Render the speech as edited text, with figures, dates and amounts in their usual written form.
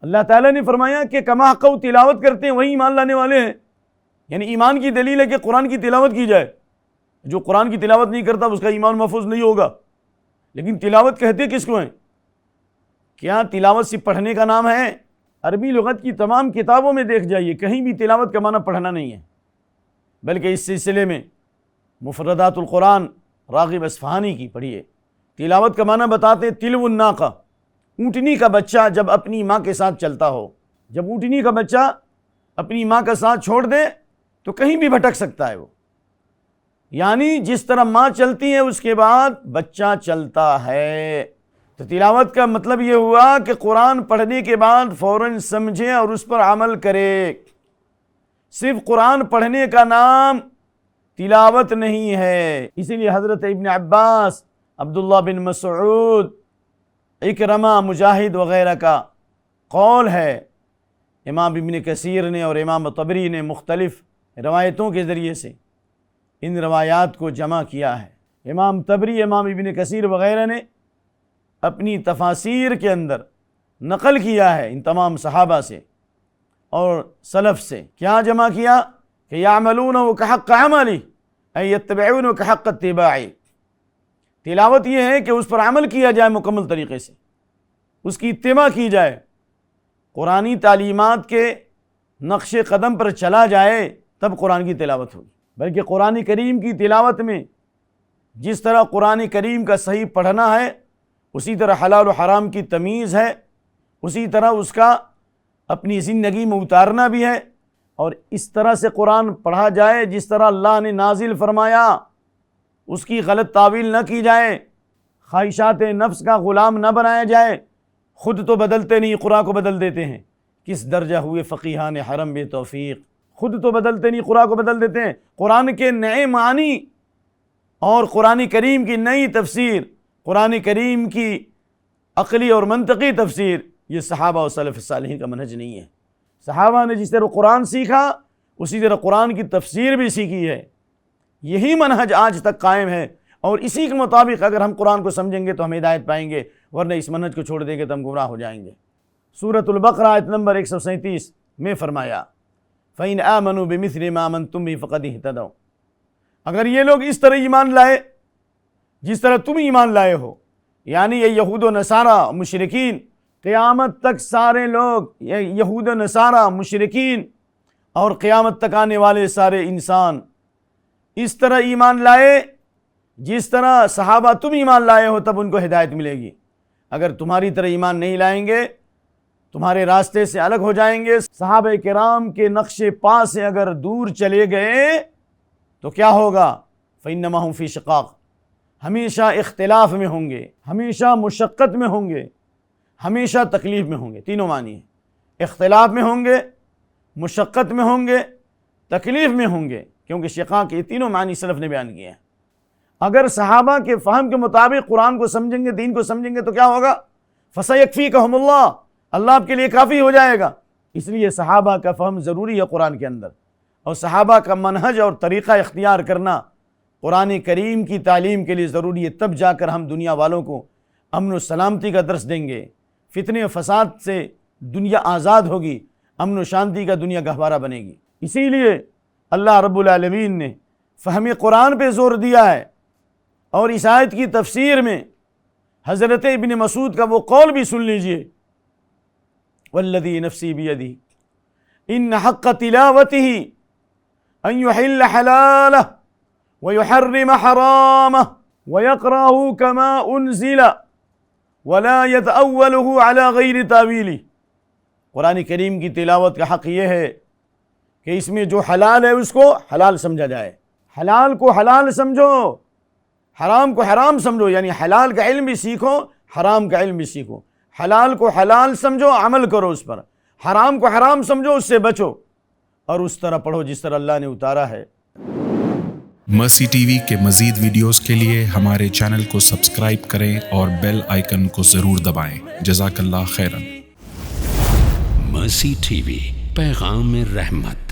اللہ تعالیٰ نے فرمایا کہ کما حق تلاوت کرتے ہیں وہی ایمان لانے والے ہیں، یعنی ایمان کی دلیل ہے کہ قرآن کی تلاوت کی جائے. جو قرآن کی تلاوت نہیں کرتا اس کا ایمان محفوظ نہیں ہوگا. لیکن تلاوت کہتے کس کو ہیں؟ کیا تلاوت صرف پڑھنے کا نام ہے؟ عربی لغت کی تمام کتابوں میں دیکھ جائیے، کہیں بھی تلاوت کا معنی پڑھنا نہیں ہے، بلکہ اس سلسلے میں مفردات القرآن راغب اصفہانی کی پڑھیے. تلاوت کا معنی بتاتے تلو الناقہ، اونٹنی کا بچہ جب اپنی ماں کے ساتھ چلتا ہو. جب اونٹنی کا بچہ اپنی ماں کا ساتھ چھوڑ دے تو کہیں بھی بھٹک سکتا ہے وہ، یعنی جس طرح ماں چلتی ہے اس کے بعد بچہ چلتا ہے. تو تلاوت کا مطلب یہ ہوا کہ قرآن پڑھنے کے بعد فوراً سمجھے اور اس پر عمل کرے. صرف قرآن پڑھنے کا نام تلاوت نہیں ہے. اسی لیے حضرت ابن عباس، عبداللہ بن مسعود، اکرمہ، مجاہد وغیرہ کا قول ہے. امام ابن کثیر نے اور امام طبری نے مختلف روایتوں کے ذریعے سے ان روایات کو جمع کیا ہے. امام طبری، امام ابن کثیر وغیرہ نے اپنی تفاسیر کے اندر نقل کیا ہے ان تمام صحابہ سے اور سلف سے. کیا جمع کیا؟ کہ یعملونہ کحق عملی ای یتبعونہ کحق اتباعی. تلاوت یہ ہے کہ اس پر عمل کیا جائے مکمل طریقے سے، اس کی اتباع کی جائے، قرآنی تعلیمات کے نقش قدم پر چلا جائے، تب قرآن کی تلاوت ہوگی. بلکہ قرآن کریم کی تلاوت میں جس طرح قرآن کریم کا صحیح پڑھنا ہے، اسی طرح حلال و حرام کی تمیز ہے، اسی طرح اس کا اپنی زندگی میں اتارنا بھی ہے. اور اس طرح سے قرآن پڑھا جائے جس طرح اللہ نے نازل فرمایا، اس کی غلط تعویل نہ کی جائے، خواہشات نفس کا غلام نہ بنایا جائے. خود تو بدلتے نہیں، قرآن کو بدل دیتے ہیں. کس درجہ ہوئے فقیہان حرم بے توفیق، خود تو بدلتے نہیں، قرآن کو بدل دیتے ہیں. قرآن کے نئے معنی اور قرآن کریم کی نئی تفسیر، قرآن کریم کی عقلی اور منطقی تفسیر، یہ صحابہ و سلف صالحین کا منہج نہیں ہے. صحابہ نے جس طرح قرآن سیکھا اسی طرح قرآن کی تفسیر بھی سیکھی ہے. یہی منہج آج تک قائم ہے، اور اسی کے مطابق اگر ہم قرآن کو سمجھیں گے تو ہم ہدایت پائیں گے، ورنہ اس منہج کو چھوڑ دیں گے تو ہم گمراہ ہو جائیں گے. سورۃ البقرہ آیت نمبر 137 میں فرمایا فَإِنْ آمَنُوا بِمِثْلِ مَا آمَنْتُمْ بِهِ فَقَدِ اهْتَدَوْا. اگر یہ لوگ اس طرح ایمان لائے جس طرح تم ایمان لائے ہو، یعنی یہ یہود و نصارہ مشرکین، قیامت تک سارے لوگ، یہ یہود و نصارہ مشرکین اور قیامت تک آنے والے سارے انسان اس طرح ایمان لائے جس طرح صحابہ تم ایمان لائے ہو، تب ان کو ہدایت ملے گی. اگر تمہاری طرح ایمان نہیں لائیں گے، تمہارے راستے سے الگ ہو جائیں گے، صحابہ کرام کے نقش پا سے اگر دور چلے گئے تو کیا ہوگا؟ فَإِنَّمَا هُمْ فِي شِقَاقٍ. ہمیشہ اختلاف میں ہوں گے، ہمیشہ مشقت میں ہوں گے، ہمیشہ تکلیف میں ہوں گے. تینوں معنی ہیں، اختلاف میں ہوں گے، مشقت میں ہوں گے، تکلیف میں ہوں گے، کیونکہ شقاق یہ تینوں معنی سلف نے بیان کیے ہیں. اگر صحابہ کے فہم کے مطابق قرآن کو سمجھیں گے، دین کو سمجھیں گے تو کیا ہوگا؟ فَسَيَكْفِيكَهُمُ اللَّهُ. اللہ آپ کے لیے کافی ہو جائے گا. اس لیے صحابہ کا فہم ضروری ہے قرآن کے اندر، اور صحابہ کا منہج اور طریقہ اختیار کرنا قرآن کریم کی تعلیم کے لیے ضروری ہے. تب جا کر ہم دنیا والوں کو امن و سلامتی کا درس دیں گے، فتنے و فساد سے دنیا آزاد ہوگی، امن و شانتی کا دنیا گہوارہ بنے گی. اسی لیے اللہ رب العالمین نے فہم قرآن پہ زور دیا ہے، اور اس آیت کی تفسیر میں حضرت ابن مسعود کا وہ قول بھی سن لیجئے، والذی نفسی بیدہ ان حق تلاوتہ ان یحل حلالہ ویحرم حرامہ ویقرأہ کما انزل ولا يتأولہ علی غیر تاویلہ. قرآن کریم کی تلاوت کا حق یہ ہے کہ اس میں جو حلال ہے اس کو حلال سمجھا جائے، حلال کو حلال سمجھو، حرام کو حرام سمجھو. یعنی حلال کا علم بھی سیکھو، حرام کا علم بھی سیکھو. حلال کو حلال سمجھو، عمل کرو اس پر. حرام کو حرام سمجھو، اس سے بچو، اور اس طرح پڑھو جس طرح اللہ نے اتارا ہے. مرسی ٹی وی کے مزید ویڈیوز کے لیے ہمارے چینل کو سبسکرائب کریں اور بیل آئیکن کو ضرور دبائیں. جزاک اللہ خیرن. مرسی ٹی وی، پیغام رحمت.